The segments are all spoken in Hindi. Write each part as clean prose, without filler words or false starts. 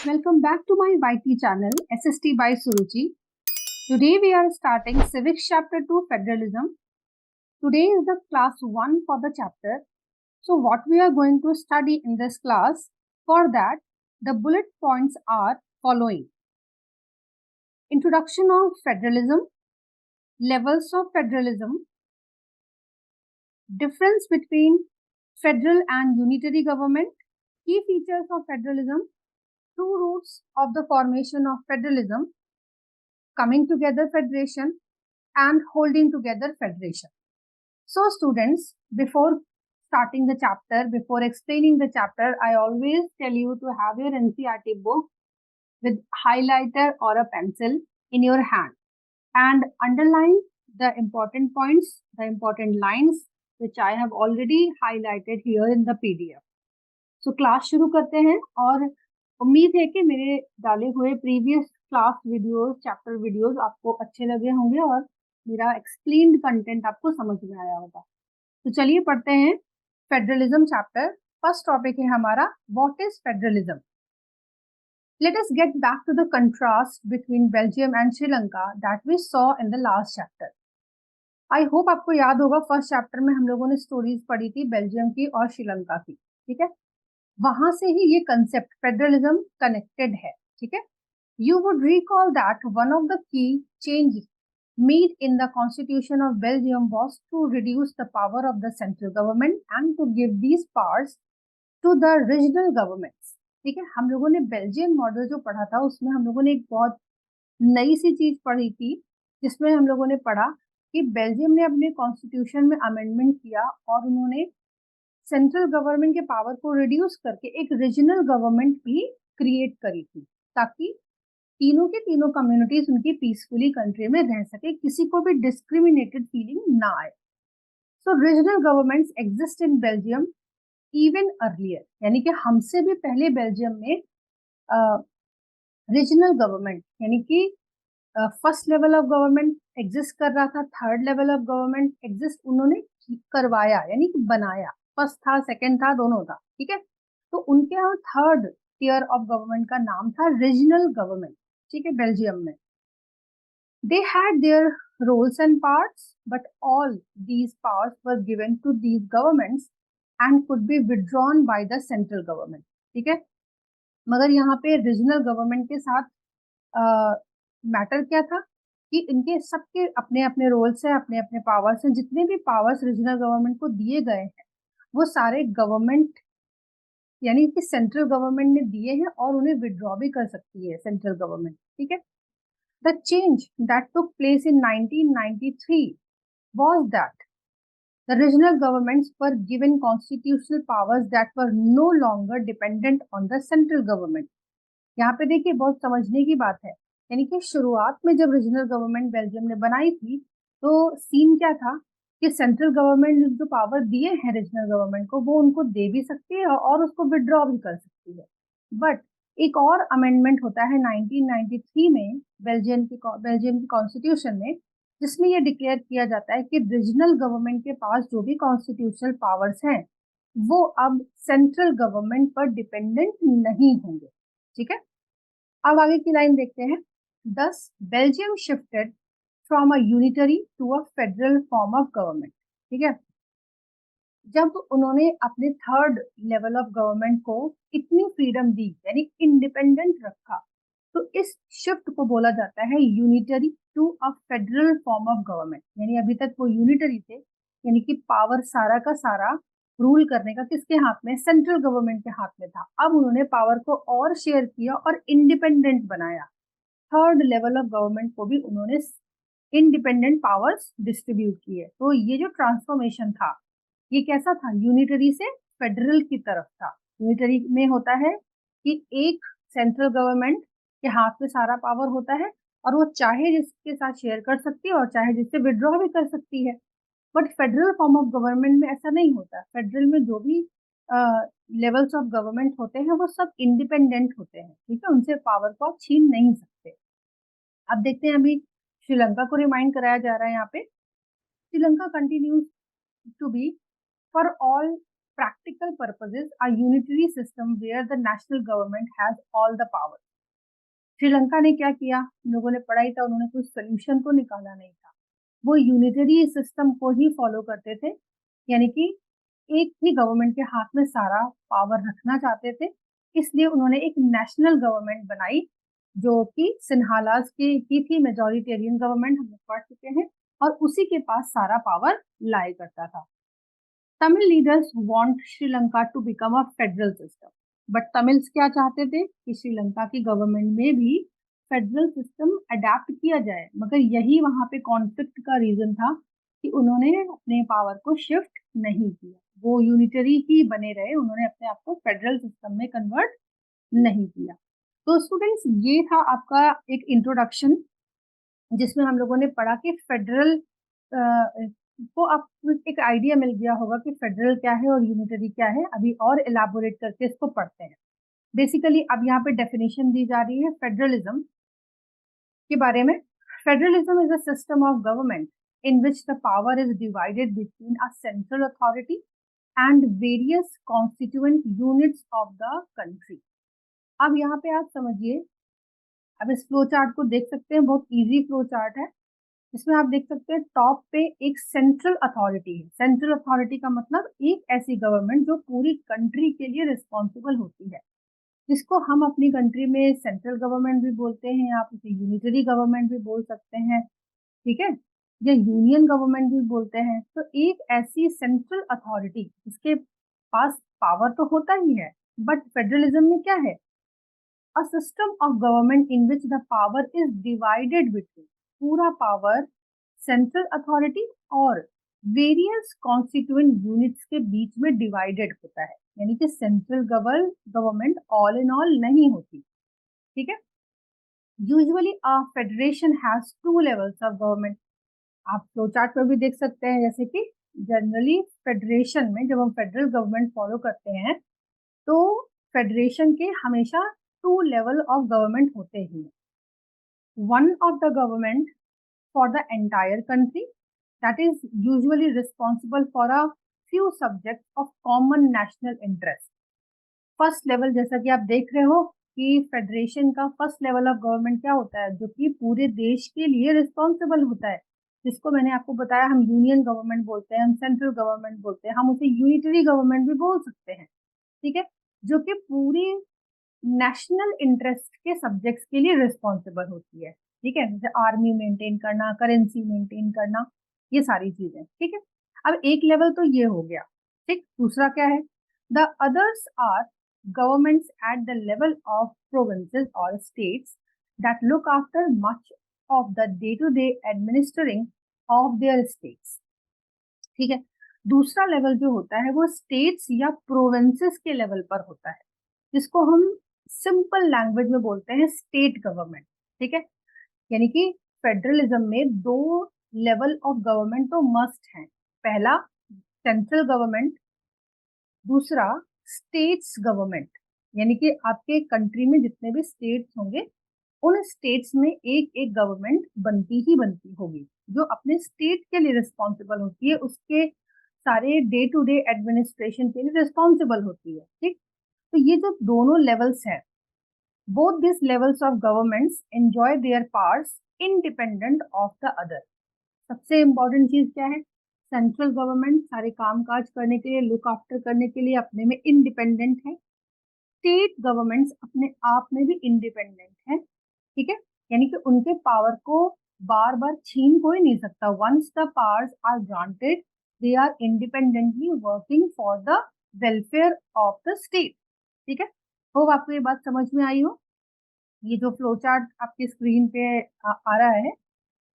Welcome back to my YT channel, SST by Suruchi. Today we are starting Civics Chapter 2 Federalism. Today is the class 1 for the chapter. So what we are going to study in this class, for that the bullet points are following. Introduction of Federalism, levels of Federalism, difference between federal and unitary government, key features of Federalism, two routes of the formation of Federalism, coming together federation and holding together federation. So students, before starting the chapter, before explaining the chapter, I always tell you to have your NCERT book with highlighter or a pencil in your hand and underline the important points, the important lines which I have already highlighted here in the PDF. So class शुरू करते हैं और उम्मीद है कि मेरे डाले हुए previous class videos, chapter videos आपको अच्छे लगे होंगे और मेरा एक्सप्लेन्ड कंटेंट आपको समझ में आया होगा। तो चलिए पढ़ते हैं फेडरलिज्म चैप्टर। फर्स्ट टॉपिक है हमारा what is federalism. Let us get back to the contrast between Belgium and Sri Lanka that we saw in the last chapter. I hope आपको याद होगा फर्स्ट चैप्टर में हम लोगों ने स्टोरीज पढ़ी थी बेल्जियम की और श्रीलंका की, ठीक है। वहां से ही ये कंसेप्ट फेडरलिज्म कनेक्टेड है, ठीक है। You would recall that one of the key change made in the constitution of Belgium was to reduce the power of the central government and to give these powers to the regional governments, ठीक है। हम लोगों ने बेल्जियन मॉडल जो पढ़ा था उसमें हम लोगों ने एक बहुत नई सी चीज पढ़ी थी जिसमें हम लोगों ने पढ़ा कि बेल्जियम ने अपने कॉन्स्टिट्यूशन में अमेंडमेंट किया और उन्होंने सेंट्रल गवर्नमेंट के पावर को रिड्यूस करके एक रीजनल गवर्नमेंट भी क्रिएट करी थी ताकि तीनों के तीनों कम्युनिटीज उनकी पीसफुली कंट्री में रह सके, किसी को भी डिस्क्रिमिनेटेड फीलिंग ना आए। So regional governments exist in Belgium even earlier, यानी कि हमसे भी पहले बेल्जियम में रीजनल गवर्नमेंट यानी कि first level of government exist कर रहा था, third level of government exist उन्होंने करवाया यानी कि बनाया। फर्स्ट था, सेकेंड था, दोनों था, ठीक है। तो उनके यहाँ थर्ड टियर ऑफ गवर्नमेंट का नाम था रीजनल गवर्नमेंट, ठीक है, बेल्जियम में। They had their roles and parts, but all these powers were given to these governments and could be withdrawn by the central government, ठीक है। मगर यहाँ पे रीजनल गवर्नमेंट के साथ मैटर क्या था कि इनके सबके अपने अपने रोल्स हैं, अपने अपने पावर्स हैं। जितने भी पावर्स रीजनल गवर्नमेंट को दिए गए हैं वो सारे गवर्नमेंट यानी कि सेंट्रल गवर्नमेंट ने दिए हैं और उन्हें विड्रॉ भी कर सकती है सेंट्रल गवर्नमेंट, ठीक है। The change that took place in 1993 was that the regional governments were given constitutional powers that were no longer dependent on the central government. यहाँ पे देखिए बहुत समझने की बात है, यानी कि शुरुआत में जब रीजनल गवर्नमेंट बेल्जियम ने बनाई थी तो सीन क्या था कि सेंट्रल गवर्नमेंट जो पावर दिए हैं रीजनल गवर्नमेंट को वो उनको दे भी सकती है और उसको विड्रॉ भी कर सकती है। बट एक और अमेंडमेंट होता है 1993 में बेल्जियम की कॉन्स्टिट्यूशन में, जिसमें यह डिक्लेयर किया जाता है कि रीजनल गवर्नमेंट के पास जो भी कॉन्स्टिट्यूशनल पावर्स हैं वो अब सेंट्रल गवर्नमेंट पर डिपेंडेंट नहीं होंगे, ठीक है। अब आगे की लाइन देखते हैं। Thus, Belgium shifted from a unitary to a federal form of government, ठीक है। जब उन्होंने अपने थर्ड लेवल ऑफ गवर्नमेंट को इतनी फ्रीडम दी यानी इंडिपेंडेंट रखा, तो इस शिफ्ट को बोला जाता है unitary to a federal form of government. यानी अभी तक वो यूनिटरी थे, यानी कि पावर सारा का सारा रूल करने का किसके हाथ में, सेंट्रल गवर्नमेंट के हाथ में था। अब उन्होंने पावर को और शेयर किया और इंडिपेंडेंट बनाया। थर्ड लेवल ऑफ गवर्नमेंट को भी उन्होंने इंडिपेंडेंट पावर्स डिस्ट्रीब्यूट किए। तो ये जो ट्रांसफॉर्मेशन था ये कैसा था, यूनिटरी से फेडरल की तरफ था। यूनिटरी में होता है कि एक सेंट्रल गवर्नमेंट के हाथ में सारा पावर होता है और वो चाहे जिसके साथ शेयर कर सकती है और चाहे जिससे विड्रॉ भी कर सकती है। But federal form of government में ऐसा नहीं होता। फेडरल में जो भी लेवल्स ऑफ गवर्नमेंट होते हैं वो सब इंडिपेंडेंट होते हैं, ठीक है, उनसे पावर को आप छीन नहीं सकते। अब देखते हैं, अभी श्रीलंका को रिमाइंड कराया जा रहा है यहाँ पे। Sri Lanka continues to be for all practical purposes, a unitary system where the national government has all the power. Sri Lanka ने क्या किया, लोगों ने पढ़ा ही था, उन्होंने कोई सोल्यूशन तो निकाला नहीं था, वो यूनिटरी सिस्टम को ही फॉलो करते थे, यानी कि एक ही गवर्नमेंट के हाथ में सारा पावर रखना चाहते थे। इसलिए उन्होंने एक नेशनल गवर्नमेंट बनाई जो कि सिन्हालास की थी, मेजोरिटेरियन गवर्नमेंट, हम लोग पढ़ चुके हैं, और उसी के पास सारा पावर लाया करता था। Tamil leaders want Sri Lanka to become a federal system, but Tamils क्या चाहते थे कि श्रीलंका की गवर्नमेंट में भी फेडरल सिस्टम अडेप्ट किया जाए, मगर यही वहां पे कॉन्फ्लिक्ट का रीजन था कि उन्होंने अपने पावर को शिफ्ट नहीं किया, वो यूनिटरी ही बने रहे, उन्होंने अपने आप को फेडरल सिस्टम में कन्वर्ट नहीं किया। तो स्टूडेंट्स, ये था आपका एक इंट्रोडक्शन जिसमें हम लोगों ने पढ़ा कि फेडरल को आपको एक आइडिया मिल गया होगा कि फेडरल क्या है और यूनिटरी क्या है। अभी और इलाबोरेट करके इसको पढ़ते हैं। बेसिकली अब यहाँ पे डेफिनेशन दी जा रही है फेडरलिज्म के बारे में। Federalism is a system of government in which the power is divided between a central authority and various constituent units of the country. अब यहाँ पे आप समझिए, अब इस फ्लो चार्ट को देख सकते हैं, बहुत इजी फ्लो चार्ट है। इसमें आप देख सकते हैं टॉप पे एक सेंट्रल अथॉरिटी है। सेंट्रल अथॉरिटी का मतलब एक ऐसी गवर्नमेंट जो पूरी कंट्री के लिए रिस्पॉन्सिबल होती है, जिसको हम अपनी कंट्री में सेंट्रल गवर्नमेंट भी बोलते हैं, आप उसे यूनिटरी गवर्नमेंट भी बोल सकते हैं, ठीक है, या यूनियन गवर्नमेंट भी बोलते हैं। तो एक ऐसी सेंट्रल अथॉरिटी जिसके पास पावर तो होता ही है, बट फेडरलिज्म में क्या है, a system of government in which the power is divided between, पूरा पावर सेंट्रल अथॉरिटी और वेरियस कॉन्स्टिट्यूएंट यूनिट्स के बीच में डिवाइडेड होता है, यानी कि central government all in all नहीं होती, ठीक है। Usually a federation has two levels of government, आप फ्लो चार्ट में भी देख सकते हैं, जैसे कि जनरली फेडरेशन में जब हम फेडरल गवर्नमेंट फॉलो करते हैं तो फेडरेशन के हमेशा टू लेवल ऑफ गवर्नमेंट होते ही हैं। One of the government for the entire country that is usually responsible for a few subject of common national interest. First level, जैसा कि आप देख रहे हो कि फेडरेशन का फर्स्ट लेवल ऑफ गवर्नमेंट क्या होता है, जो कि पूरे देश के लिए रिस्पॉन्सिबल होता है, जिसको मैंने आपको बताया हम यूनियन गवर्नमेंट बोलते हैं, हम सेंट्रल गवर्नमेंट बोलते हैं, हम उसे यूनिटरी गवर्नमेंट भी बोल सकते हैं, ठीक है, जो कि पूरी नेशनल इंटरेस्ट के सब्जेक्ट्स के लिए रिस्पॉन्सिबल होती है, ठीक है, जैसे आर्मी मेंटेन करना, करेंसी मेंटेन करना, ये सारी चीजें, ठीक है। अब एक लेवल तो ये हो गया, ठीक। दूसरा क्या है, the others are governments at the level of provinces or states that look after much of the day-to-day administering of their states, ठीक है। दूसरा लेवल जो होता है वो स्टेट्स या प्रोविंसेस के लेवल पर होता है, जिसको हम सिंपल लैंग्वेज में बोलते हैं स्टेट गवर्नमेंट, ठीक है। यानी कि फेडरलिज्म में दो लेवल ऑफ गवर्नमेंट तो मस्ट है, पहला सेंट्रल गवर्नमेंट, दूसरा स्टेट्स गवर्नमेंट, यानी कि आपके कंट्री में जितने भी स्टेट्स होंगे उन स्टेट्स में एक एक गवर्नमेंट बनती ही बनती होगी, जो अपने स्टेट के लिए रिस्पॉन्सिबल होती है, उसके सारे डे टू डे एडमिनिस्ट्रेशन के लिए रिस्पॉन्सिबल होती है, ठीक। तो ये जो दोनों लेवल्स हैं, both this levels of governments enjoy there powers independent of the other. सबसे इम्पोर्टेंट चीज क्या है, सेंट्रल गवर्नमेंट सारे काम काज करने के लिए, लुक आफ्टर करने के लिए अपने में इंडिपेंडेंट है, स्टेट गवर्नमेंट्स अपने आप में भी इंडिपेंडेंट है, ठीक है, यानी कि उनके पावर को बार बार छीन कोई नहीं सकता। Once the powers are granted they are independently working for the welfare of the state, ठीक है। होप आपको ये बात समझ में आई हो। ये जो फ्लो चार्ट आपकी स्क्रीन पे आ रहा है,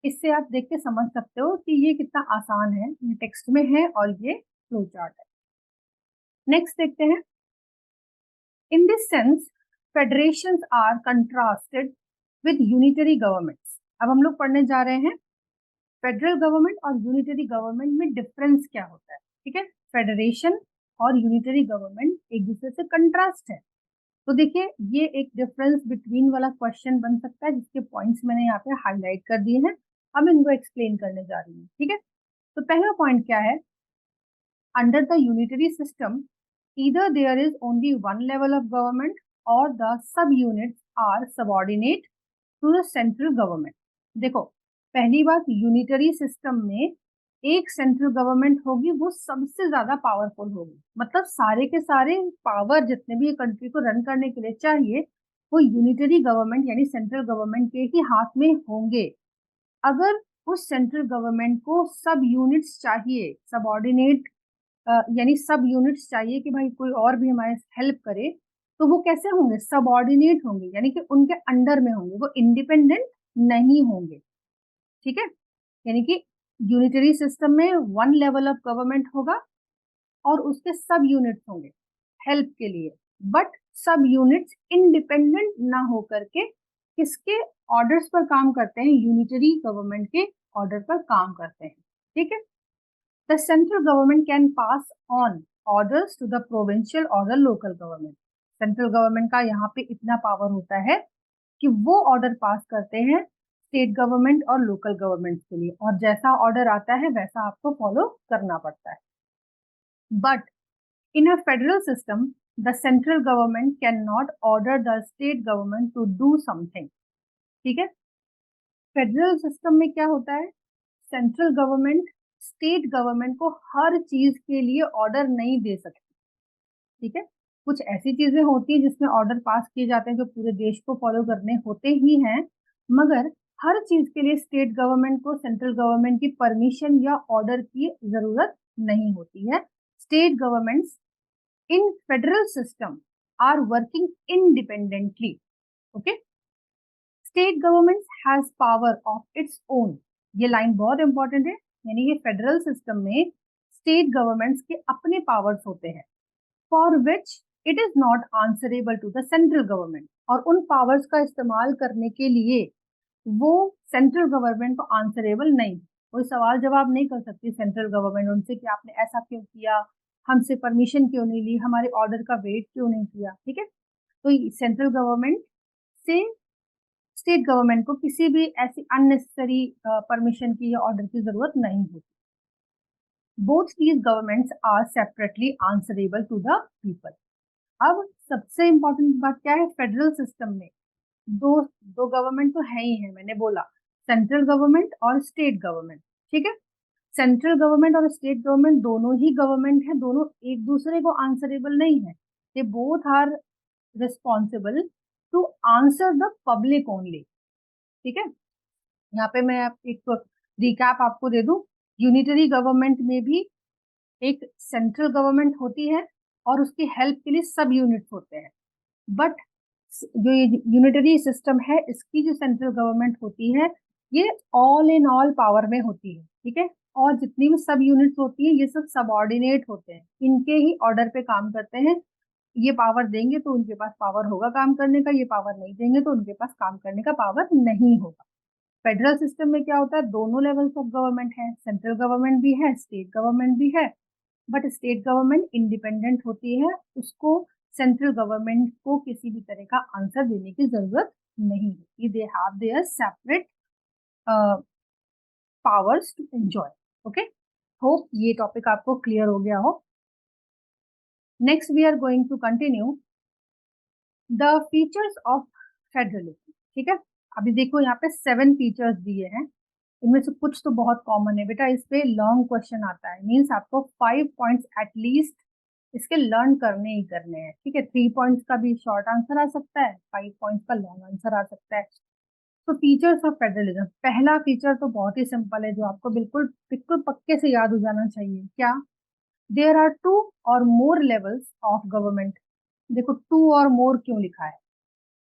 इससे आप देख के समझ सकते हो कि ये कितना आसान है, ये टेक्स्ट में है और ये फ्लो चार्ट है। नेक्स्ट देखते हैं, in this sense federations are contrasted with unitary governments. अब हम लोग पढ़ने जा रहे हैं फेडरल गवर्नमेंट और यूनिटरी गवर्नमेंट में डिफरेंस क्या होता है, ठीक है। फेडरेशन और यूनिटरी गवर्नमेंट एक दूसरे से कंट्रास्ट है, तो देखिए ये एक डिफरेंस बिटवीन वाला क्वेश्चन बन सकता है, जिसके पॉइंट्स मैंने यहाँ पे हाईलाइट कर दिए हैं, अब इनको एक्सप्लेन करने जा रही हूँ, ठीक है। तो पहला पॉइंट क्या है, Under the unitary system, either there is only one level of government or the subunits are subordinate to the central government. देखो, पहली बात, यूनिटरी सिस्टम में एक सेंट्रल गवर्नमेंट होगी, वो सबसे ज्यादा पावरफुल होगी, मतलब सारे के सारे पावर जितने भी कंट्री को रन करने के लिए चाहिए वो यूनिटरी गवर्नमेंट यानी सेंट्रल गवर्नमेंट के ही हाथ में होंगे। अगर उस सेंट्रल गवर्नमेंट को सब यूनिट्स चाहिए, सबऑर्डिनेट यानी सब यूनिट्स चाहिए कि भाई कोई और भी हमारे हेल्प करे, तो वो कैसे होंगे? सबऑर्डिनेट होंगे, यानी कि उनके अंडर में होंगे, वो इंडिपेंडेंट नहीं होंगे। ठीक है, यानी कि यूनिटरी सिस्टम में वन लेवल ऑफ गवर्नमेंट होगा और उसके सब यूनिट्स होंगे हेल्प के लिए, बट सब यूनिट्स इंडिपेंडेंट ना होकर के किसके ऑर्डर्स पर काम करते हैं? यूनिटरी गवर्नमेंट के ऑर्डर पर काम करते हैं। ठीक है, the central government can pass on orders to the provincial और the local government. Central government का यहाँ पे इतना पावर होता है कि वो ऑर्डर पास करते हैं स्टेट गवर्नमेंट और लोकल गवर्नमेंट के लिए, और जैसा ऑर्डर आता है वैसा आपको फॉलो करना पड़ता है। But in a federal system the central government can not order the state government to do something. ठीक है, फेडरल सिस्टम में क्या होता है? सेंट्रल गवर्नमेंट स्टेट गवर्नमेंट को हर चीज के लिए ऑर्डर नहीं दे सकती। ठीक है, कुछ ऐसी चीजें होती है जिसमें ऑर्डर पास किए जाते हैं जो पूरे देश को फॉलो करने होते ही हैं, मगर हर चीज के लिए स्टेट गवर्नमेंट को सेंट्रल गवर्नमेंट की परमिशन या ऑर्डर की जरूरत नहीं होती है। State governments in federal system are working independently. Okay, state government has power of its own. ये लाइन बहुत इंपॉर्टेंट है, यानी ये फेडरल सिस्टम में स्टेट गवर्नमेंट्स के अपने पावर्स होते हैं for which it is not answerable to the central government, और उन पावर्स का इस्तेमाल करने के लिए वो सेंट्रल गवर्नमेंट को आंसरेबल नहीं, कोई सवाल जवाब नहीं कर सकती सेंट्रल गवर्नमेंट उनसे कि आपने ऐसा क्यों किया, हमसे परमिशन क्यों नहीं ली, हमारे ऑर्डर का वेट क्यों नहीं किया। ठीक है, तो सेंट्रल गवर्नमेंट से स्टेट गवर्नमेंट को किसी भी ऐसी अननेसेसरी परमिशन की या ऑर्डर की जरूरत नहीं होती। Both these governments are separately answerable to the people. अब सबसे इंपॉर्टेंट बात क्या है? फेडरल सिस्टम में दो दो गवर्नमेंट तो है ही है, मैंने बोला सेंट्रल गवर्नमेंट और स्टेट गवर्नमेंट। ठीक है, सेंट्रल गवर्नमेंट और स्टेट गवर्नमेंट दोनों ही गवर्नमेंट है, दोनों एक दूसरे को आंसरेबल नहीं है। They both are responsible to answer the public only. ठीक है, यहाँ पे मैं एक रिकैप आपको दे दूं, यूनिटरी गवर्नमेंट में भी एक सेंट्रल गवर्नमेंट होती है और उसकी हेल्प के लिए सब यूनिट्स होते हैं, बट जो ये यूनिटरी सिस्टम है इसकी जो सेंट्रल गवर्नमेंट होती है ये ऑल इन ऑल पावर में होती है। ठीक है, और जितनी भी सब यूनिट्स होती है ये सब सबऑर्डिनेट होते हैं, इनके ही ऑर्डर पे काम करते हैं। ये पावर देंगे तो उनके पास पावर होगा काम करने का, ये पावर नहीं देंगे तो उनके पास काम करने का पावर नहीं होगा। फेडरल सिस्टम में क्या होता है? दोनों लेवल्स ऑफ गवर्नमेंट है, सेंट्रल गवर्नमेंट भी है, स्टेट गवर्नमेंट भी है, बट स्टेट गवर्नमेंट इंडिपेंडेंट होती है, उसको सेंट्रल गवर्नमेंट को किसी भी तरह का आंसर देने की जरूरत नहीं होती। They have their separate powers to enjoy. Okay, hope ये टॉपिक आपको क्लियर हो गया हो। Next we are going to continue the features of federalism. ठीक है, अभी देखो यहाँ पे 7 फीचर्स दिए हैं, इनमें से कुछ तो बहुत कॉमन है बेटा, इस पे लॉन्ग क्वेश्चन आता है, मीन्स आपको 5 पॉइंट्स एटलीस्ट इसके लर्न करने ही करने हैं। ठीक है, 3 पॉइंट्स का भी शॉर्ट आंसर आ सकता है, 5 पॉइंट्स का लॉन्ग आंसर आ सकता है। तो फीचर्स ऑफ फेडरलिज्म, पहला फीचर तो बहुत ही सिंपल है जो आपको बिल्कुल बिल्कुल पक्के से याद हो जाना चाहिए। क्या? देयर आर 2 और मोर लेवल्स ऑफ गवर्नमेंट। देखो 2 और मोर क्यों लिखा है?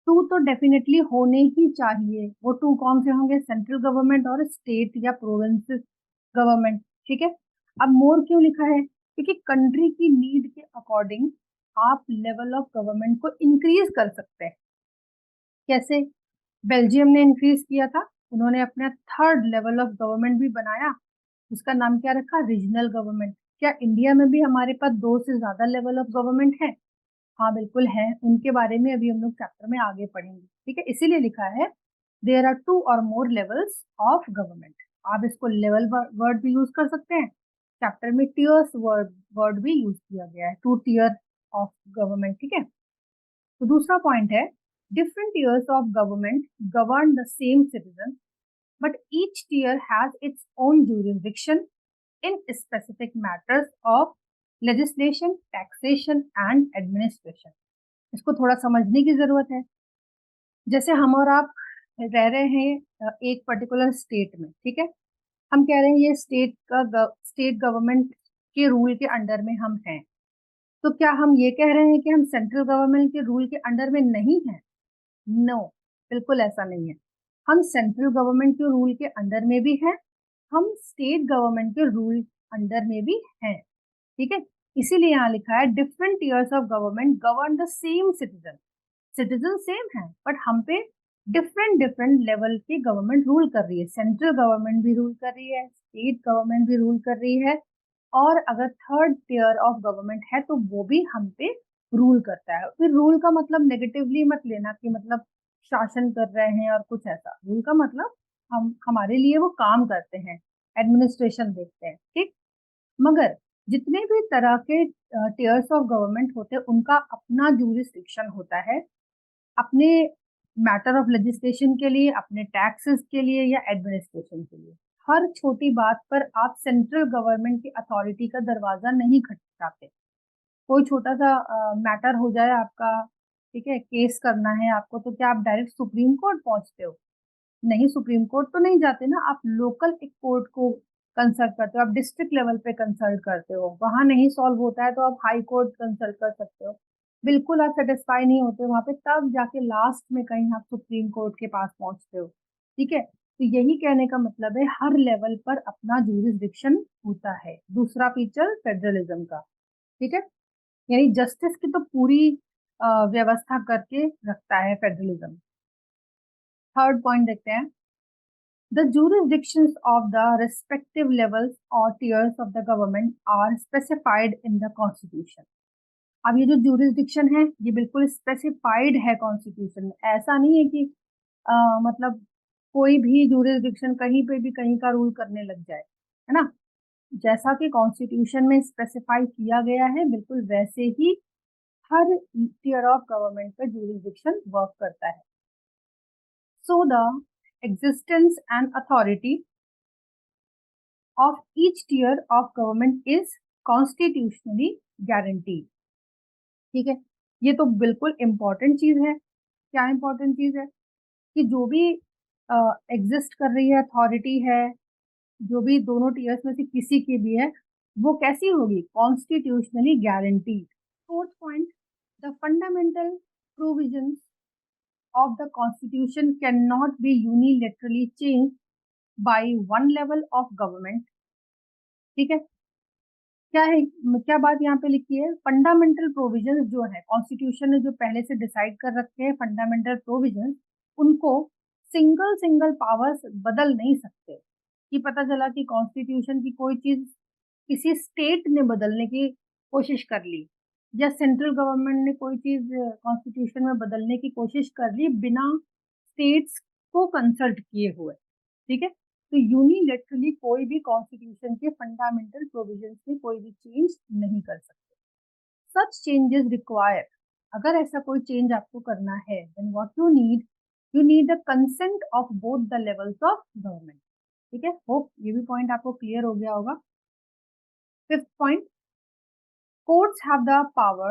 2 तो डेफिनेटली होने ही चाहिए, वो 2 कौन से होंगे? सेंट्रल गवर्नमेंट और स्टेट या प्रोविंसेस गवर्नमेंट। ठीक है, अब मोर क्यों लिखा है? क्योंकि कंट्री की नीड के अकॉर्डिंग आप लेवल ऑफ गवर्नमेंट को इंक्रीज कर सकते हैं। कैसे? बेल्जियम ने इंक्रीज किया था, उन्होंने अपना 3rd लेवल ऑफ गवर्नमेंट भी बनाया, उसका नाम क्या रखा? Regional government. क्या इंडिया में भी हमारे पास 2 से ज्यादा लेवल ऑफ गवर्नमेंट है? हाँ बिल्कुल है, उनके बारे में अभी हम लोग चैप्टर में आगे पढ़ेंगे। ठीक है, इसीलिए लिखा है देयर आर 2 और मोर लेवल्स ऑफ गवर्नमेंट। आप इसको लेवल वर्ड भी यूज कर सकते हैं चैप्टर में टीयर्स वर्ड भी यूज किया गया है, 2 टीयर ऑफ गवर्नमेंट, ठीक है। तो दूसरा पॉइंट है, different tiers of government govern the same citizen but each tier has its own jurisdiction in specific matters of legislation, taxation and administration। इसको थोड़ा समझने की जरूरत है। जैसे हम और आप रह रहे हैं एक पर्टिकुलर स्टेट में, ठीक है। हम कह रहे हैं ये स्टेट गवर्नमेंट के रूल के अंडर में हम हैं। तो क्या हम ये कह रहे हैं कि हम सेंट्रल गवर्नमेंट के रूल के अंडर में नहीं हैं? नो, बिल्कुल ऐसा नहीं है। हम सेंट्रल गवर्नमेंट के रूल के अंडर में भी हैं, हम स्टेट गवर्नमेंट के रूल अंडर में भी हैं, ठीक है। इसीलिए यहाँ लिखा है different tiers of government govern the same citizen. Citizen same है बट हम पे डिफरेंट डिफरेंट लेवल की गवर्नमेंट रूल कर रही है। सेंट्रल गवर्नमेंट भी रूल कर रही है, स्टेट गवर्नमेंट भी रूल कर रही है, और अगर थर्ड टीयर ऑफ गवर्नमेंट है तो वो भी हम पे रूल करता है। फिर रूल का मतलब नेगेटिवली मत लेना कि मतलब शासन कर रहे हैं और कुछ ऐसा। रूल का मतलब हम हमारे लिए वो काम करते हैं, एडमिनिस्ट्रेशन देखते हैं, ठीक। मगर जितने भी तरह के टीयर्स ऑफ गवर्नमेंट होते हैं उनका अपना जूरिसडिक्शन होता है, अपने मैटर ऑफ लेजिस्लेशन के लिए, अपने टैक्सेस के लिए या एडमिनिस्ट्रेशन के लिए। हर छोटी बात पर आप सेंट्रल गवर्नमेंट की अथॉरिटी का दरवाजा नहीं खटखटाते। कोई छोटा सा मैटर हो जाए आपका, ठीक है, केस करना है आपको, तो क्या आप डायरेक्ट सुप्रीम कोर्ट पहुंचते हो? नहीं, सुप्रीम कोर्ट तो नहीं जाते ना, आप लोकल एक कोर्ट को कंसल्ट करते हो, आप डिस्ट्रिक्ट लेवल पे कंसल्ट करते हो। वहां नहीं सॉल्व होता है तो आप हाई कोर्ट कंसल्ट कर सकते हो। बिल्कुल आप सेटिस्फाई नहीं होते वहां पे, तब जाके लास्ट में कहीं आप सुप्रीम कोर्ट के पास पहुंचते हो, ठीक है। तो यही कहने का मतलब है हर लेवल पर अपना जुरिसडिक्शन होता है। दूसरा फीचर फेडरलिज्म का, ठीक है, यानी जस्टिस की तो पूरी व्यवस्था करके रखता है फेडरलिज्म। थर्ड पॉइंट देखते हैं, the jurisdictions of the respective levels or tiers of the government are specified in the constitution। अब ये जो jurisdiction है ये बिल्कुल specified है कॉन्स्टिट्यूशन में। ऐसा नहीं है कि मतलब कोई भी jurisdiction कहीं पे भी कहीं का रूल करने लग जाए, है ना। जैसा कि कॉन्स्टिट्यूशन में स्पेसिफाई किया गया है बिल्कुल वैसे ही हर टियर ऑफ गवर्नमेंट पे jurisdiction वर्क करता है। So the existence and authority of each tier of government is constitutionally guaranteed। ठीक है, ये तो बिल्कुल इम्पोर्टेंट चीज है। क्या इम्पोर्टेंट चीज है? कि जो भी एग्जिस्ट कर रही है अथॉरिटी है, जो भी दोनों टीयर्स में से किसी की भी है, वो कैसी होगी? Constitutionally guaranteed. Fourth point, the fundamental provisions of the constitution cannot be unilaterally changed by one level of government। ठीक है, क्या है, क्या बात यहाँ पे लिखी है? फंडामेंटल प्रोविजंस जो है कॉन्स्टिट्यूशन ने जो पहले से डिसाइड कर रखे हैं फंडामेंटल प्रोविजंस, उनको सिंगल सिंगल पावर्स बदल नहीं सकते। कि पता चला कि कॉन्स्टिट्यूशन की कोई चीज किसी स्टेट ने बदलने की कोशिश कर ली, या सेंट्रल गवर्नमेंट ने कोई चीज कॉन्स्टिट्यूशन में बदलने की कोशिश कर ली बिना स्टेट्स को कंसल्ट किए हुए, ठीक है। तो यूनिलेटरली कोई भी कॉन्स्टिट्यूशन के फंडामेंटल प्रोविजंस में कोई भी चेंज नहीं कर सकते। सच चेंजेस रिक्वायर, अगर ऐसा कोई चेंज आपको करना है then what you need the consent of both the levels of government. ठीक है, होप ये भी पॉइंट आपको क्लियर हो गया होगा। Fifth point, courts have the power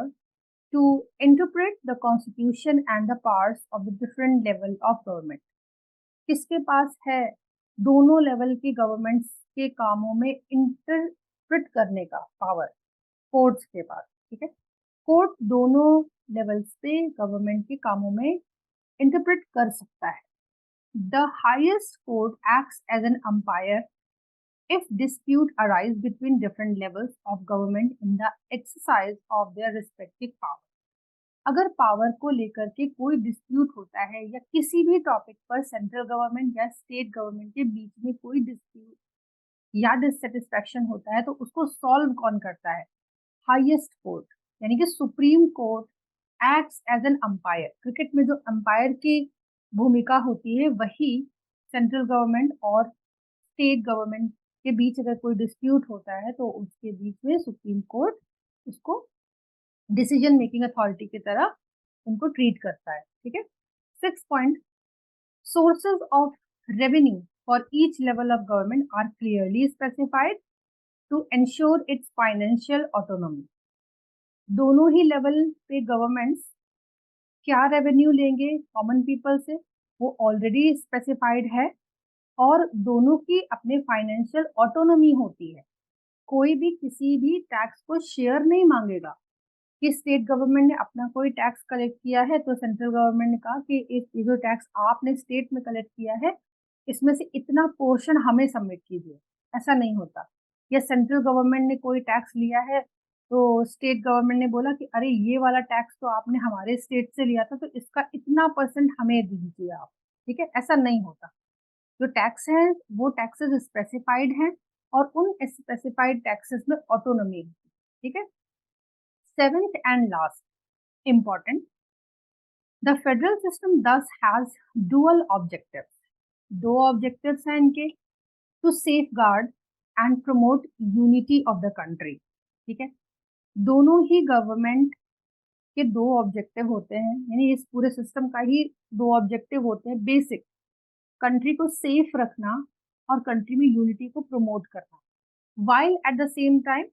to interpret the constitution and the powers of the different level of government। किसके पास है दोनों लेवल की गवर्नमेंट्स के कामों में इंटरप्रेट करने का पावर? कोर्ट्स के पास, ठीक है। कोर्ट दोनों लेवल्स पे गवर्नमेंट के कामों में इंटरप्रेट कर सकता है। The highest court acts as an umpire if dispute arise between different levels of government in the exercise of their respective power। अगर पावर को लेकर के कोई डिस्प्यूट होता है या किसी भी टॉपिक पर सेंट्रल गवर्नमेंट या स्टेट गवर्नमेंट के बीच में कोई डिस्प्यूट या डिससेटिस्फैक्शन होता है तो उसको सॉल्व कौन करता है? हाईएस्ट कोर्ट, यानी कि supreme court acts as an umpire. Cricket में जो अंपायर की भूमिका होती है वही सेंट्रल गवर्नमेंट और स्टेट गवर्नमेंट के बीच अगर कोई डिस्प्यूट होता है तो उसके बीच में सुप्रीम कोर्ट उसको डिसीजन मेकिंग अथॉरिटी की तरह उनको ट्रीट करता है, ठीक है। 6 point, sources of revenue for each level of government are clearly specified to ensure its financial autonomy. दोनों ही लेवल पे गवर्नमेंट्स क्या रेवेन्यू लेंगे कॉमन पीपल से वो ऑलरेडी स्पेसिफाइड है और दोनों की अपने फाइनेंशियल ऑटोनॉमी होती है। कोई भी किसी भी टैक्स को शेयर नहीं मांगेगा कि स्टेट गवर्नमेंट ने अपना कोई टैक्स कलेक्ट किया है तो सेंट्रल गवर्नमेंट ने कहा कि ये जो टैक्स आपने स्टेट में कलेक्ट किया है इसमें से इतना पोर्शन हमें सबमिट कीजिए, ऐसा नहीं होता। या सेंट्रल गवर्नमेंट ने कोई टैक्स लिया है तो स्टेट गवर्नमेंट ने बोला कि अरे ये वाला टैक्स तो आपने हमारे स्टेट से लिया था तो इसका इतना परसेंट हमें दीजिए आप, ठीक है, ऐसा नहीं होता। जो टैक्स है वो टैक्सेस स्पेसिफाइड हैं और उन स्पेसिफाइड टैक्सेस में ऑटोनॉमी है, ठीक है। Seventh and last important, the federal system thus has dual objectives. दो ऑब्जेक्टिव्स हैं इनके, to safeguard and promote unity of the country, ठीक है। दोनों ही गवर्नमेंट के दो ऑब्जेक्टिव होते हैं, यानी इस पूरे सिस्टम का ही दो ऑब्जेक्टिव होते हैं बेसिक, कंट्री को सेफ रखना और कंट्री में यूनिटी को प्रमोट करना, while at the same time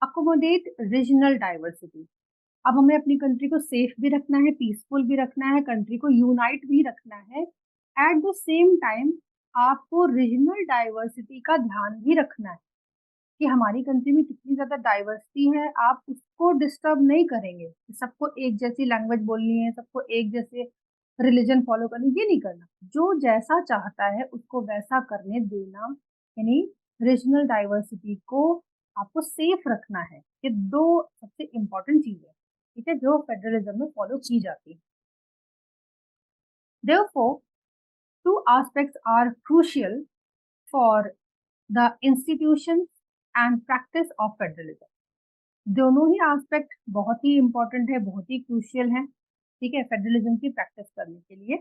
accommodate regional diversity। अब हमें अपनी कंट्री को सेफ भी रखना है, पीसफुल भी रखना है, कंट्री को यूनाइट भी रखना है। एट द सेम टाइम आपको रीजनल डाइवर्सिटी का ध्यान भी रखना है कि हमारी कंट्री में कितनी ज्यादा डाइवर्सिटी है, आप उसको डिस्टर्ब नहीं करेंगे। सबको एक जैसी लैंग्वेज बोलनी है, सबको एक जैसे रिलीजन फॉलो करनी, ये नहीं करना। जो जैसा चाहता है उसको वैसा करने देना, यानी रीजनल डाइवर्सिटी को आपको सेफ रखना है। ये दो सबसे इंपॉर्टेंट चीजें, ठीक है, जो फेडरलिज्म में फॉलो की जाती है। Therefore, two aspects are crucial for the institution and practice of federalism. दोनों ही एस्पेक्ट बहुत ही इंपॉर्टेंट है, बहुत ही क्रूशियल है, ठीक है, फेडरलिज्म की प्रैक्टिस करने के लिए।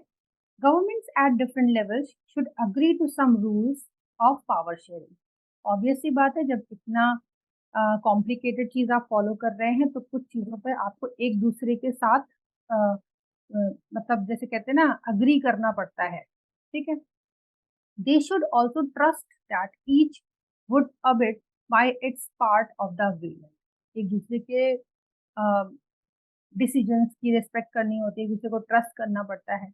Governments at different levels should agree to some rules of power sharing. Obvious सी बात है, जब इतना कॉम्प्लिकेटेड चीज आप फॉलो कर रहे हैं तो कुछ चीजों पर आपको एक दूसरे के साथ मतलब जैसे कहते हैं ना, अग्री करना पड़ता है, ठीक है। They should also trust that each would a bit bye it's part of the agreement. एक दूसरे के डिसीजंस की रिस्पेक्ट करनी होती है, एक दूसरे को ट्रस्ट करना पड़ता है।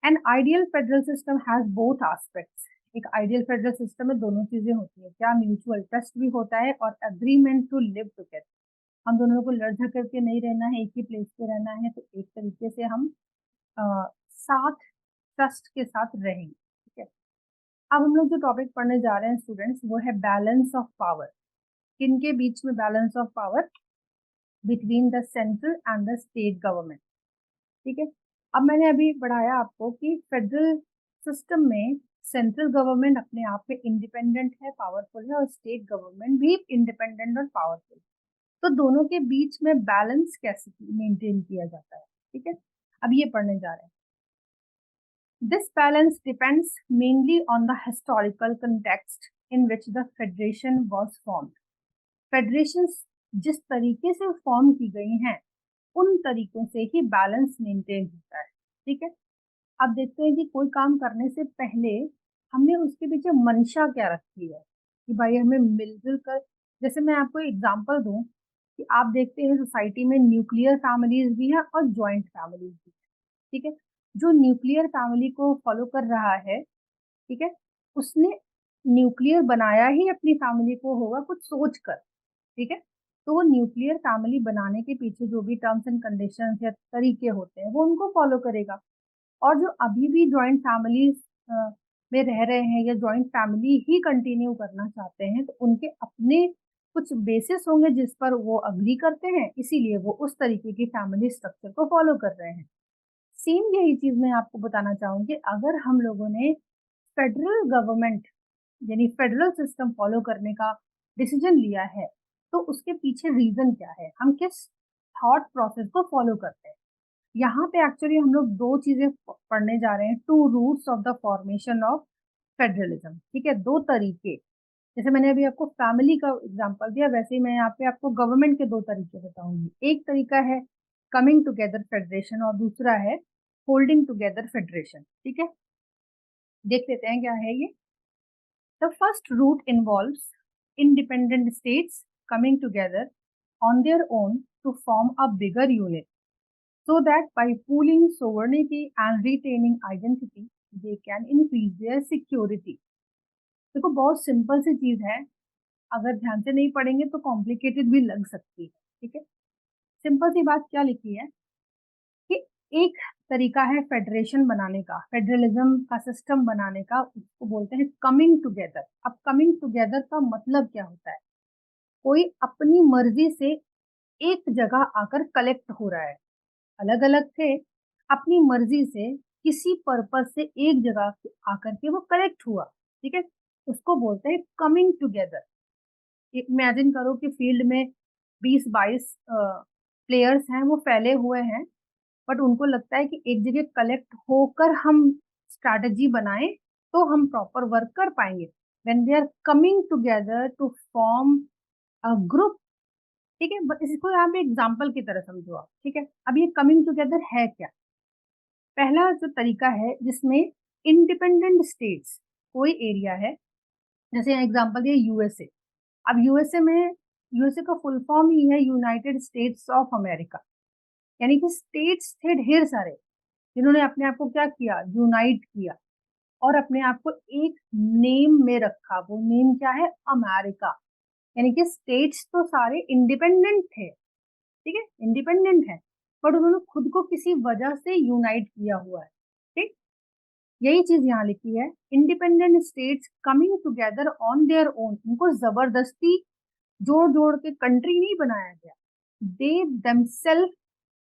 An ideal federal system has both aspects. एक आइडियल फेडरल सिस्टम में दोनों चीजें होती है, क्या म्यूचुअल ट्रस्ट भी होता है और अग्रीमेंट टू लिव टुगेदर। हम दोनों को लड़ झगड़ के नहीं रहना है, एक ही प्लेस पे रहना है, तो एक तरीके से हम साथ ट्रस्ट के साथ रहेंगे, ठीक है। अब हम लोग जो टॉपिक पढ़ने जा रहे हैं स्टूडेंट्स, वो है बैलेंस ऑफ पावर। किनके बीच में balance of power? Between the central and the state government, ठीक है। अब मैंने अभी पढ़ाया आपको कि फेडरल सिस्टम में सेंट्रल गवर्नमेंट अपने आप में इंडिपेंडेंट है, पावरफुल है, और स्टेट गवर्नमेंट भी इंडिपेंडेंट और पावरफुल है। तो दोनों के बीच में बैलेंस कैसे मेंटेन किया जाता है, ठीक है, अब ये पढ़ने जा रहे हैं। This balance depends mainly on the historical context in which the federation was formed. Federation जिस तरीके से फॉर्म की गई हैं उन तरीकों से ही बैलेंस मेंटेन होता है, ठीक है। अब देखते हैं कि कोई काम करने से पहले हमने उसके पीछे मंशा क्या रखी है कि भाई हमें मिलजुल कर, जैसे मैं आपको एग्जांपल दूं कि आप देखते हैं सोसाइटी में न्यूक्लियर फैमिलीज भी हैं और जॉइंट फैमिलीज भी हैं, ठीक है। जो न्यूक्लियर फैमिली को फॉलो कर रहा है, ठीक है, उसने न्यूक्लियर बनाया ही अपनी फैमिली को होगा कुछ सोच कर, ठीक है। तो वो न्यूक्लियर फैमिली बनाने के पीछे जो भी टर्म्स एंड कंडीशंस या तरीके होते हैं वो उनको फॉलो करेगा। और जो अभी भी जॉइंट फैमिलीज में रह रहे हैं या जॉइंट फैमिली ही कंटिन्यू करना चाहते हैं तो उनके अपने कुछ बेसिस होंगे जिस पर वो अग्री करते हैं, इसीलिए वो उस तरीके की फैमिली स्ट्रक्चर को फॉलो कर रहे हैं। सेम यही चीज मैं आपको बताना चाहूंगी, अगर हम लोगों ने फेडरल गवर्नमेंट यानी फेडरल सिस्टम फॉलो करने का डिसीजन लिया है तो उसके पीछे रीजन क्या है, हम किस थॉट प्रोसेस को फॉलो करते हैं। यहाँ पे एक्चुअली हम लोग दो चीजें पढ़ने जा रहे हैं, two routes of the formation of federalism, ठीक है। दो तरीके, जैसे मैंने अभी आपको फैमिली का एग्जांपल दिया, वैसे ही मैं यहाँ पे आपको गवर्नमेंट के दो तरीके बताऊंगी। एक तरीका है कमिंग टुगेदर फेडरेशन और दूसरा है होल्डिंग टुगेदर फेडरेशन, ठीक है। देख लेते हैं क्या है ये। The first route involves independent states coming together on their own to form a bigger unit so that by pooling sovereignty and retaining identity they can increase their security। देखो बहुत सिंपल सी चीज है, अगर ध्यान से नहीं पढ़ेंगे तो कॉम्प्लिकेटेड भी लग सकती है, ठीक है। सिंपल सी बात क्या लिखी है कि एक तरीका है फेडरेशन बनाने का, फेडरलिज्म का सिस्टम बनाने का, उसको बोलते हैं कमिंग टुगेदर। अब कमिंग टुगेदर का मतलब क्या होता है? कोई अपनी मर्जी से एक जगह आकर कलेक्ट हो रहा है, अलग अलग थे, अपनी मर्जी से किसी पर्पज से एक जगह आकर के वो कलेक्ट हुआ, ठीक है। उसको बोलते हैं कमिंग टुगेदर। इमेजिन करो कि फील्ड में 20-22 प्लेयर्स हैं, वो फैले हुए हैं, बट उनको लगता है कि एक जगह कलेक्ट होकर हम स्ट्रैटेजी बनाएं तो हम प्रॉपर वर्क कर पाएंगे। When they are coming together to form a group, ठीक है। बस इसको यहाँ पे एग्जाम्पल की तरह समझो आप, ठीक है। अब ये कमिंग टुगेदर है क्या? पहला जो तरीका है जिसमें इंडिपेंडेंट स्टेट्स, कोई एरिया है, जैसे एग्जाम्पल ये यूएसए। अब यूएसए में, यूएसए का फुल फॉर्म ही है यूनाइटेड स्टेट्स ऑफ अमेरिका, यानी कि स्टेट्स थे ढेर सारे जिन्होंने अपने आप को क्या किया, यूनाइट किया और अपने आप को एक नेम में रखा। वो नेम क्या है? अमेरिका। यानी कि स्टेट्स तो सारे इंडिपेंडेंट थे, ठीक है, इंडिपेंडेंट है, बट उन्होंने खुद को किसी वजह से यूनाइट किया हुआ है, ठीक। यही चीज यहाँ लिखी है, independent states coming together on their own. उनको जबरदस्ती जोड़ जोड़ के कंट्री नहीं बनाया गया, दे themselves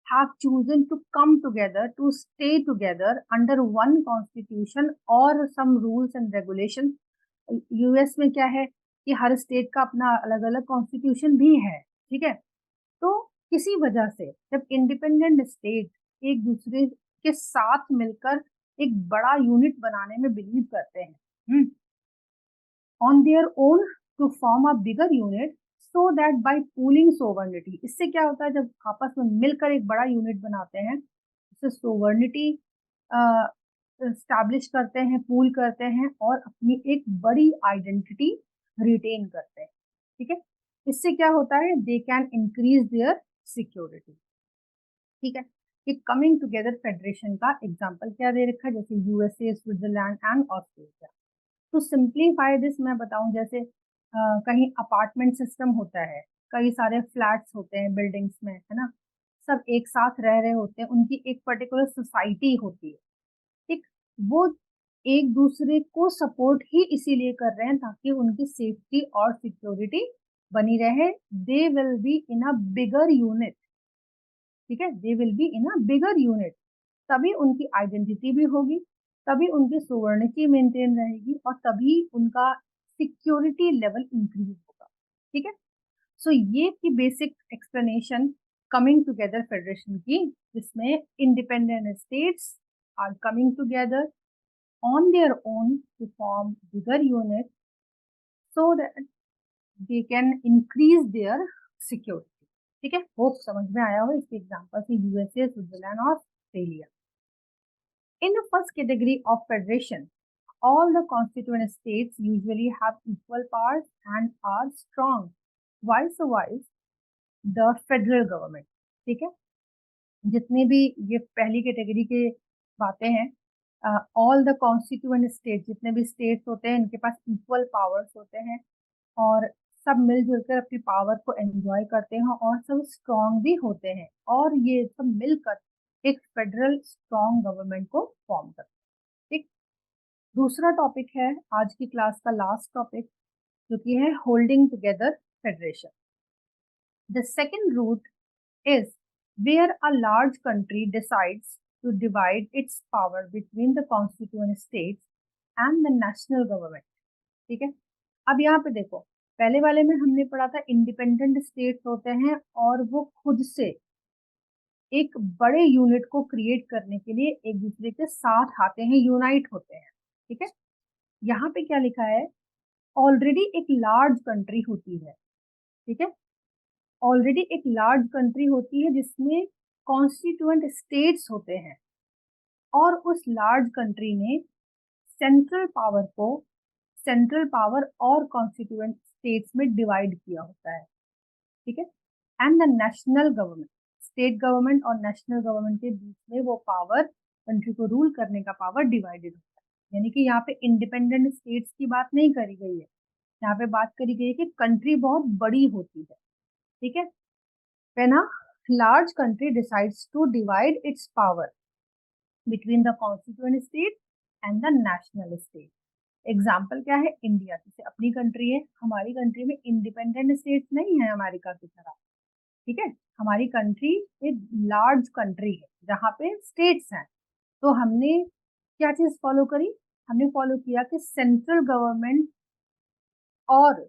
have chosen to come together to stay together under one constitution or some rules and regulations। US में क्या है कि हर स्टेट का अपना अलग अलग कॉन्स्टिट्यूशन भी है, ठीक है। तो किसी वजह से जब इंडिपेंडेंट स्टेट एक दूसरे के साथ मिलकर एक बड़ा यूनिट बनाने में बिलीव करते हैं, on their own to form a bigger unit so that by pooling sovereignty. इससे क्या होता है, जब आपस में मिलकर एक बड़ा यूनिट बनाते हैं, उससे सोवर्निटी स्टैब्लिश करते हैं, पूल करते हैं और अपनी एक बड़ी आइडेंटिटी रिटेन करते हैं, ठीक है। इससे क्या होता है, दे कैन इंक्रीज देयर सिक्योरिटी, ठीक है। कि कमिंग टुगेदर फेडरेशन का एग्जांपल क्या दे रखा है, जैसे यूएसए, स्विट्जरलैंड एंड ऑस्ट्रेलिया। तो सिंप्लीफाई दिस मैं बताऊं, जैसे कहीं अपार्टमेंट सिस्टम होता है, कई सारे फ्लैट्स होते हैं बिल्डिंग्स में, है ना, सब एक साथ रह रहे होते हैं, उनकी एक पर्टिकुलर सोसाइटी होती है, ठीक। वो एक दूसरे को सपोर्ट ही इसीलिए कर रहे हैं ताकि उनकी सेफ्टी और सिक्योरिटी बनी रहे। They will be in a bigger unit, ठीक है, they will be in a bigger unit, तभी उनकी आइडेंटिटी भी होगी, तभी उनकी सोवर्निटी मेंटेन रहेगी और तभी उनका सिक्योरिटी लेवल इंक्रीज होगा, ठीक है। सो ये थी basic explanation coming together federation की, जिसमें independent states are coming together on their own to form bigger unit so that they can increase their security, ठीक है। होप समझ में आया हो। इसके एग्जांपल से यूएसए, स्विट्जरलैंड और Australia. In the first category of federation, all the constituent states usually have equal powers and are strong. Vice the federal government, ठीक है। जितने भी ये पहली कैटेगरी के बातें हैं, ऑल द कॉन्स्टिट्यूएंट स्टेट, जितने भी स्टेट्स होते हैं इनके पास इक्वल पावर्स होते हैं और सब मिलजुल कर अपनी पावर को एंजॉय करते हैं और सब स्ट्रॉन्ग भी होते हैं और ये सब मिलकर एक फेडरल स्ट्रॉन्ग गवर्नमेंट को फॉर्म करते हैं, ठीक। दूसरा टॉपिक है आज की क्लास का लास्ट टॉपिक, जो कि है holding together federation. The second route is where a large country decides to divide its power between the constituent states and the national government, ठीक है। अब यहाँ पे देखो, पहले वाले में हमने पढ़ा था इंडिपेंडेंट स्टेट्स होते हैं और वो खुद से एक बड़े यूनिट को क्रिएट करने के लिए एक दूसरे के साथ आते हैं, यूनाइट होते हैं, ठीक है। यहाँ पे क्या लिखा है, ऑलरेडी एक लार्ज कंट्री होती है, ठीक है, ऑलरेडी एक लार्ज कंट्री होती है जिसमें कॉन्स्टिट्यूएंट स्टेट्स होते हैं, और उस लार्ज कंट्री ने सेंट्रल पावर और कॉन्स्टिट्यूएंट स्टेट्स में डिवाइड किया होता है, ठीक है। And the national government, state government और नेशनल गवर्नमेंट के बीच में वो पावर, कंट्री को रूल करने का पावर डिवाइडेड होता है। यानी कि यहाँ पे इंडिपेंडेंट स्टेट्स की बात नहीं करी गई है, यहाँ पे बात करी गई है कि कंट्री बहुत बड़ी होती है, ठीक है। When a large country decides to divide its power between the constituent state and the national state. Example क्या है, इंडिया, जैसे अपनी कंट्री है, हमारी कंट्री में इंडिपेंडेंट स्टेट्स नहीं है अमेरिका की तरह, ठीक है। हमारी कंट्री एक लार्ज कंट्री है जहाँ पे स्टेट्स हैं। तो हमने क्या चीज फॉलो करी, हमने फॉलो किया कि सेंट्रल गवर्नमेंट और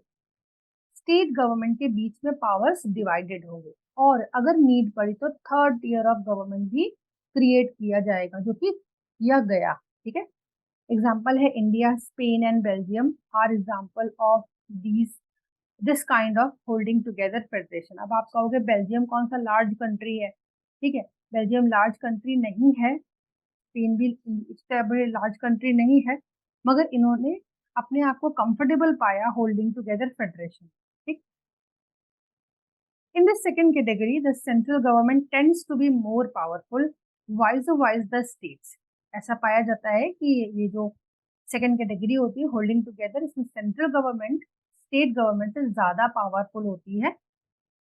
स्टेट गवर्नमेंट के बीच में पावर्स डिवाइडेड होंगे, और अगर नीड पड़ी तो थर्ड टियर ऑफ गवर्नमेंट भी क्रिएट किया जाएगा, जो कि किया गया, ठीक है। एग्जाम्पल है India, Spain and Belgium are example of this kind of holding together federation. अब आप कहोगे बेल्जियम कौन सा लार्ज कंट्री है, ठीक है, बेल्जियम लार्ज कंट्री नहीं है, स्पेन भी इतना बड़ी लार्ज कंट्री नहीं है, मगर इन्होंने अपने आप को कंफर्टेबल पाया होल्डिंग टुगेदर फेडरेशन, ठीक। In this second category, the central government tends to be more powerful, vis-a-vis the states. ऐसा पाया जाता है कि ये जो सेकेंड कैटेगरी होती है होल्डिंग टुगेदर, इसमें सेंट्रल गवर्नमेंट स्टेट गवर्नमेंट से ज्यादा पावरफुल होती है।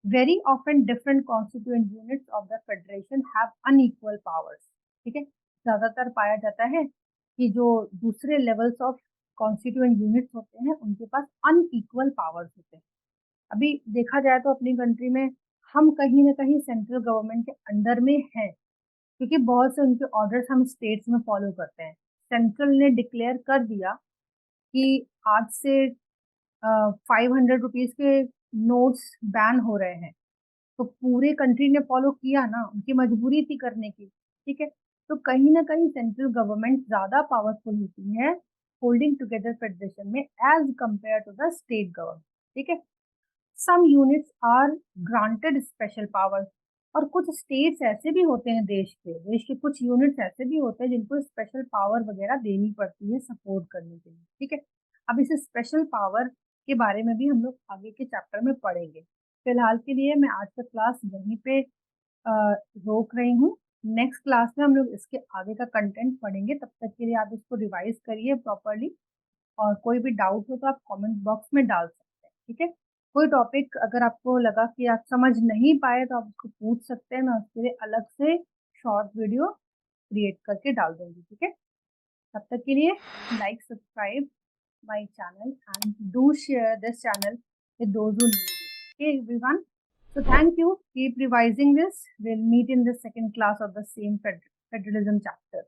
Very often different constituent units of the federation have unequal powers, ठीक है। ज्यादातर पाया जाता है कि जो दूसरे लेवल्स ऑफ कॉन्स्टिट्यूएंट यूनिट्स होते हैं उनके पास अनइक्वल पावर्स होते हैं। अभी देखा जाए तो अपनी कंट्री में हम कहीं ना कहीं सेंट्रल गवर्नमेंट के अंडर में हैं, क्योंकि बहुत से उनके ऑर्डर्स हम स्टेट्स में फॉलो करते हैं। सेंट्रल ने डिक्लेयर कर दिया कि आज से 500 रुपीज के नोट्स बैन हो रहे हैं, तो पूरे कंट्री ने फॉलो किया ना, उनकी मजबूरी थी करने की, ठीक है। तो कहीं ना कहीं सेंट्रल गवर्नमेंट ज्यादा पावरफुल होती है होल्डिंग टुगेदर फेडरेशन में as compared to the state government, ठीक है। Some units are granted special powers, और कुछ स्टेट्स ऐसे भी होते हैं, देश के कुछ यूनिट्स ऐसे भी होते हैं जिनको स्पेशल पावर वगैरह देनी पड़ती है सपोर्ट करने के लिए, ठीक है। अब इस स्पेशल पावर के बारे में भी हम लोग आगे के चैप्टर में पढ़ेंगे। फिलहाल के लिए मैं आज का क्लास यहीं पे रोक रही हूँ। नेक्स्ट क्लास में हम लोग इसके आगे का कंटेंट पढ़ेंगे, तब तक के लिए आप इसको रिवाइज करिए प्रॉपरली, और कोई भी डाउट हो तो आप कमेंट बॉक्स में डाल सकते हैं, ठीक है। कोई टॉपिक अगर आपको लगा कि आप समझ नहीं पाए तो आप उसको पूछ सकते हैं, मैं उसके लिए अलग से शॉर्ट वीडियो क्रिएट करके डाल दूंगी, ठीक है। तब तक के लिए like, subscribe my channel and do share this channel with those who need it. Okay, everyone. So thank you. Keep revising this. We'll meet in the second class of the same federalism chapter.